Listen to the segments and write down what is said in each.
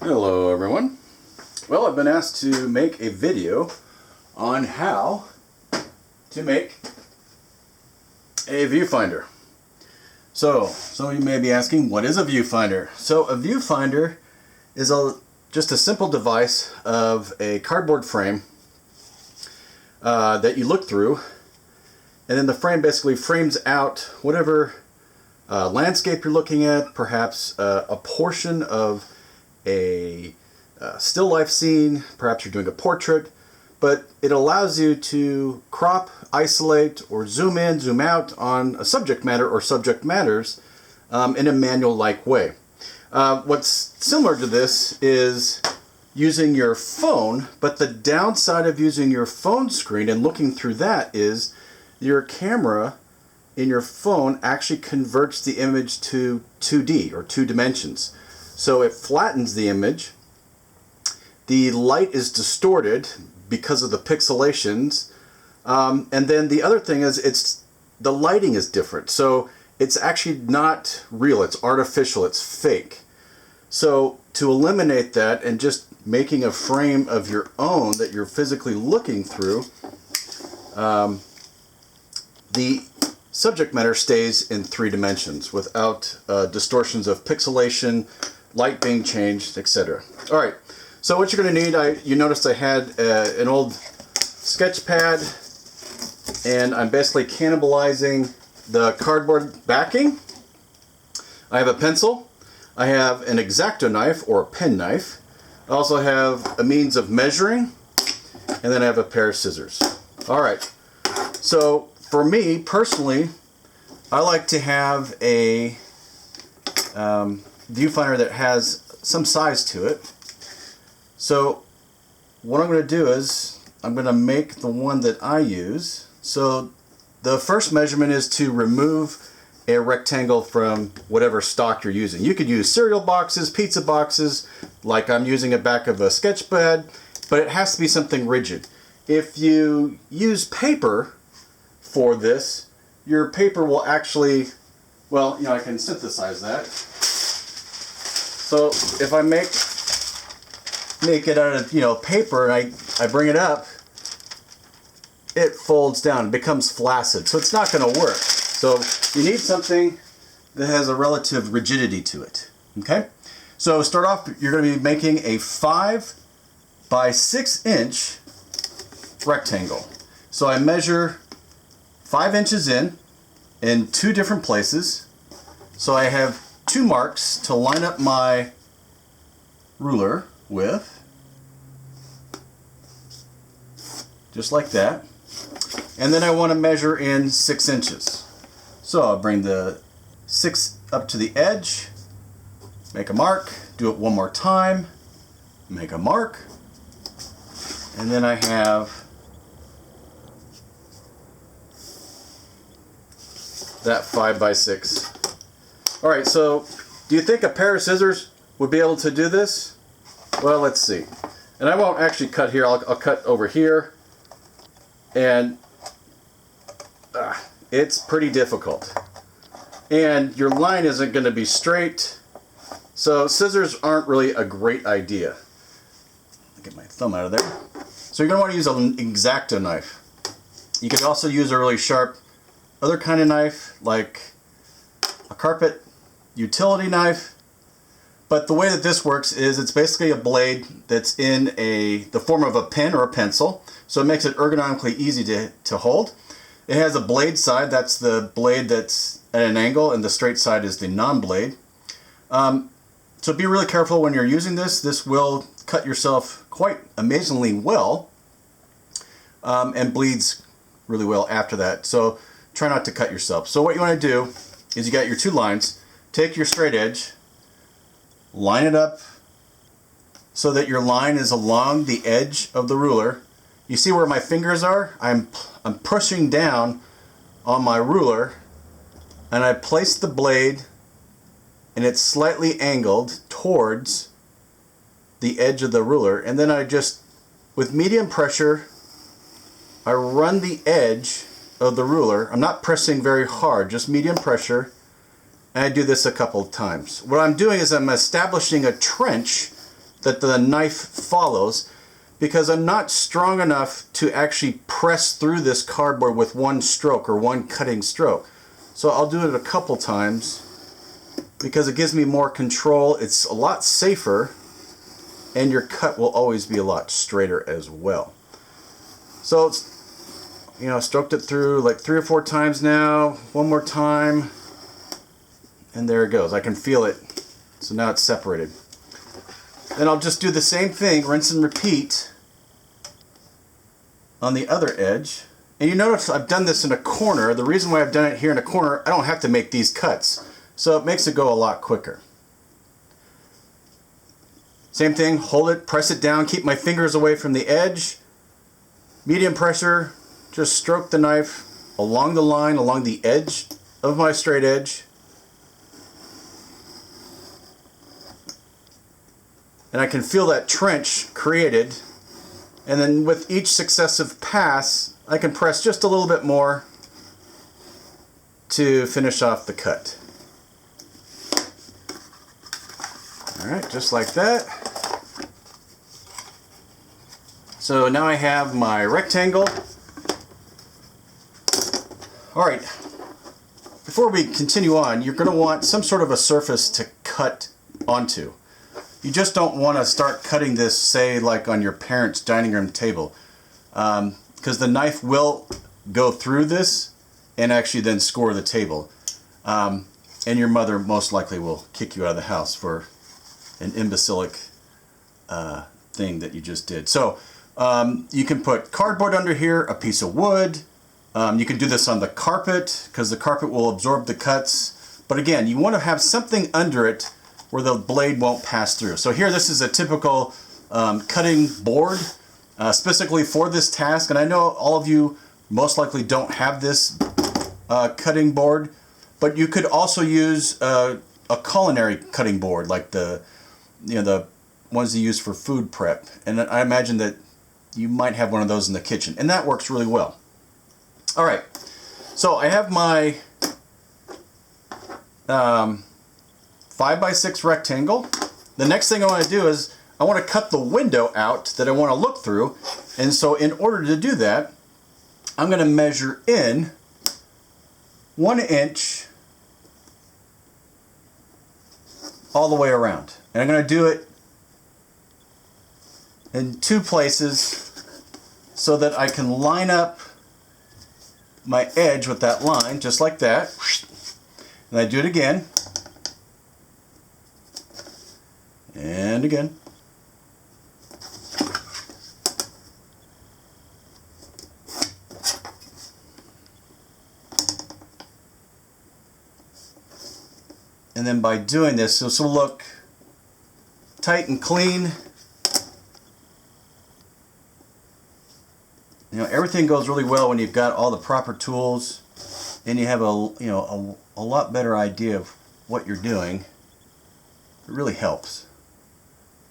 Hello everyone. Well, I've been asked to make a video on how to make a viewfinder. So, some of you may be asking, what is a viewfinder? So, a viewfinder is just a simple device of a cardboard frame that you look through, and then the frame basically frames out whatever landscape you're looking at, perhaps a portion of a still life scene, perhaps you're doing a portrait, but it allows you to crop, isolate, or zoom in, zoom out on a subject matter or subject matters in a manual-like way. What's similar to this is using your phone, but the downside of using your phone screen and looking through that is your camera in your phone actually converts the image to 2D or 2 dimensions. So it flattens the image, the light is distorted because of the pixelations, and then the other thing is the lighting is different. So it's actually not real, it's artificial, it's fake. So to eliminate that and just making a frame of your own that you're physically looking through, the subject matter stays in 3 dimensions without distortions of pixelation, light being changed, etc. Alright, so what you're going to need, you noticed I had an old sketch pad, and I'm basically cannibalizing the cardboard backing. I have a pencil, I have an X-Acto knife or a pen knife, I also have a means of measuring, and then I have a pair of scissors. Alright, so for me personally, I like to have a viewfinder that has some size to it. So what I'm going to do is I'm going to make the one that I use. So the first measurement is to remove a rectangle from whatever stock you're using. You could use cereal boxes, pizza boxes, like I'm using a back of a sketch pad, but it has to be something rigid. If you use paper for this, your paper will actually, well, I can synthesize that. So if I make it out of paper and I bring it up, it folds down, it becomes flaccid, so it's not going to work. So you need something that has a relative rigidity to it. Okay, so start off, you're going to be making a 5 by 6 inch rectangle. So I measure 5 inches in 2 different places. So I have 2 marks to line up my ruler with, just like that. And then I want to measure in 6 inches. So I'll bring the 6 up to the edge, make a mark, do it one more time, make a mark, and then I have that 5 by 6. Alright, so do you think a pair of scissors would be able to do this? Well, let's see. And I won't actually cut here, I'll cut over here. And it's pretty difficult. And your line isn't going to be straight, so scissors aren't really a great idea. Get my thumb out of there. So you're going to want to use an X-Acto knife. You could also use a really sharp other kind of knife, like a carpet utility knife. But the way that this works is it's basically a blade that's in the form of a pen or a pencil, so it makes it ergonomically easy to hold. It has a blade side, that's the blade that's at an angle, and the straight side is the non-blade. So be really careful when you're using this. This will cut yourself quite amazingly well, and bleeds really well after that. So try not to cut yourself. So what you want to do is you got your 2 lines, take your straight edge, line it up so that your line is along the edge of the ruler. You see where my fingers are? I'm pushing down on my ruler, and I place the blade and it's slightly angled towards the edge of the ruler, and then I just, with medium pressure, I run the edge of the ruler. I'm not pressing very hard, just medium pressure, and I do this a couple of times. What I'm doing is I'm establishing a trench that the knife follows, because I'm not strong enough to actually press through this cardboard with one stroke or one cutting stroke. So I'll do it a couple times because it gives me more control. It's a lot safer, and your cut will always be a lot straighter as well. So it's, you know, stroked it through like 3 or 4 times now. One more time, and there it goes. I can feel it. So now it's separated. Then I'll just do the same thing, rinse and repeat on the other edge. And you notice I've done this in a corner. The reason why I've done it here in a corner, I don't have to make these cuts. So it makes it go a lot quicker. Same thing, hold it, press it down, keep my fingers away from the edge. Medium pressure, just stroke the knife along the line, along the edge of my straight edge. And I can feel that trench created. And then with each successive pass, I can press just a little bit more to finish off the cut. Alright, just like that. So now I have my rectangle. Alright, before we continue on, you're going to want some sort of a surface to cut onto. You just don't want to start cutting this, say, like on your parents' dining room table. Because the knife will go through this and actually then score the table. And your mother most likely will kick you out of the house for an imbecilic thing that you just did. So you can put cardboard under here, a piece of wood. You can do this on the carpet because the carpet will absorb the cuts. But again, you want to have something under it where the blade won't pass through. So here, this is a typical cutting board specifically for this task. And I know all of you most likely don't have this cutting board, but you could also use a culinary cutting board, like the ones you use for food prep. And I imagine that you might have one of those in the kitchen, and that works really well. All right, so I have my 5x6 rectangle. The next thing I want to do is I want to cut the window out that I want to look through. And so in order to do that, I'm going to measure in 1 inch all the way around. And I'm going to do it in 2 places so that I can line up my edge with that line, just like that. And I do it again. And again. And then by doing this, this will look tight and clean. You know, everything goes really well when you've got all the proper tools and you have a lot better idea of what you're doing. It really helps.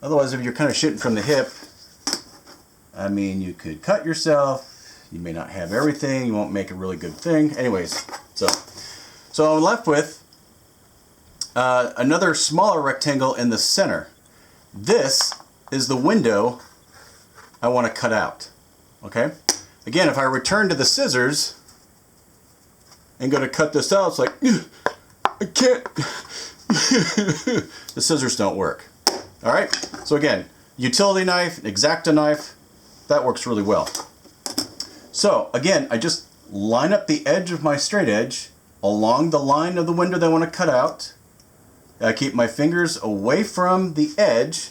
Otherwise, if you're kind of shooting from the hip, I mean, you could cut yourself. You may not have everything. You won't make a really good thing. Anyways, so I'm left with another smaller rectangle in the center. This is the window I want to cut out. Okay? Again, if I return to the scissors and go to cut this out, it's like, I can't. The scissors don't work. All right? So again, utility knife, X-Acto knife, that works really well. So again, I just line up the edge of my straight edge along the line of the window that I want to cut out. I keep my fingers away from the edge,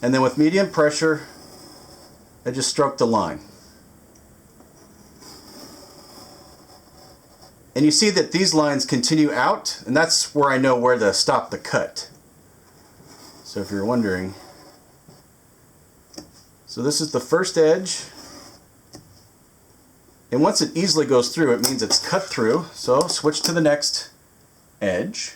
and then with medium pressure, I just stroke the line. And you see that these lines continue out, and that's where I know where to stop the cut. So if you're wondering, so this is the first edge, and once it easily goes through, it means it's cut through. So switch to the next edge.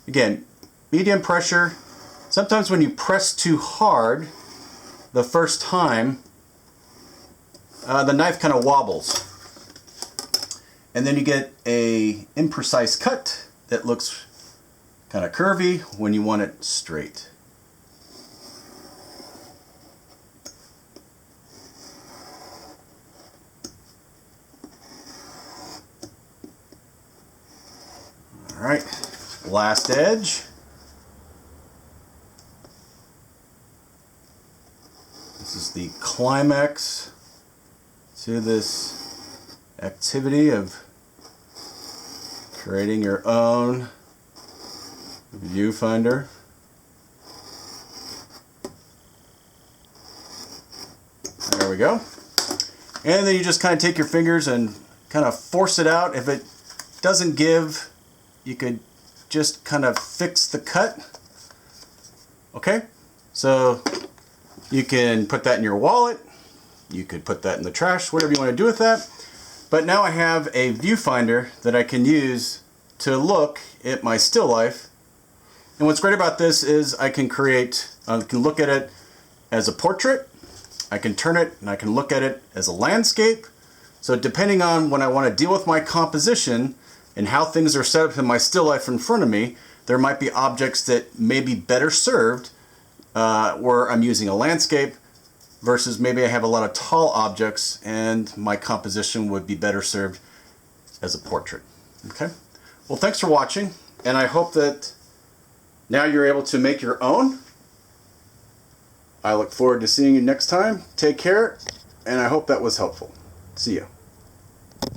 Again, medium pressure. Sometimes when you press too hard the first time, the knife kind of wobbles. And then you get a imprecise cut that looks kind of curvy when you want it straight. All right, last edge. This is the climax to this activity of creating your own viewfinder. There we go. And then you just kind of take your fingers and kind of force it out. If it doesn't give, you could just kind of fix the cut. Okay, so you can put that in your wallet, you could put that in the trash, whatever you want to do with that. But now I have a viewfinder that I can use to look at my still life. And what's great about this is I can look at it as a portrait, I can turn it and I can look at it as a landscape. So depending on when I want to deal with my composition and how things are set up in my still life in front of me, there might be objects that may be better served where I'm using a landscape versus maybe I have a lot of tall objects and my composition would be better served as a portrait. Okay? Well, thanks for watching, and I hope that now you're able to make your own. I look forward to seeing you next time. Take care, and I hope that was helpful. See ya.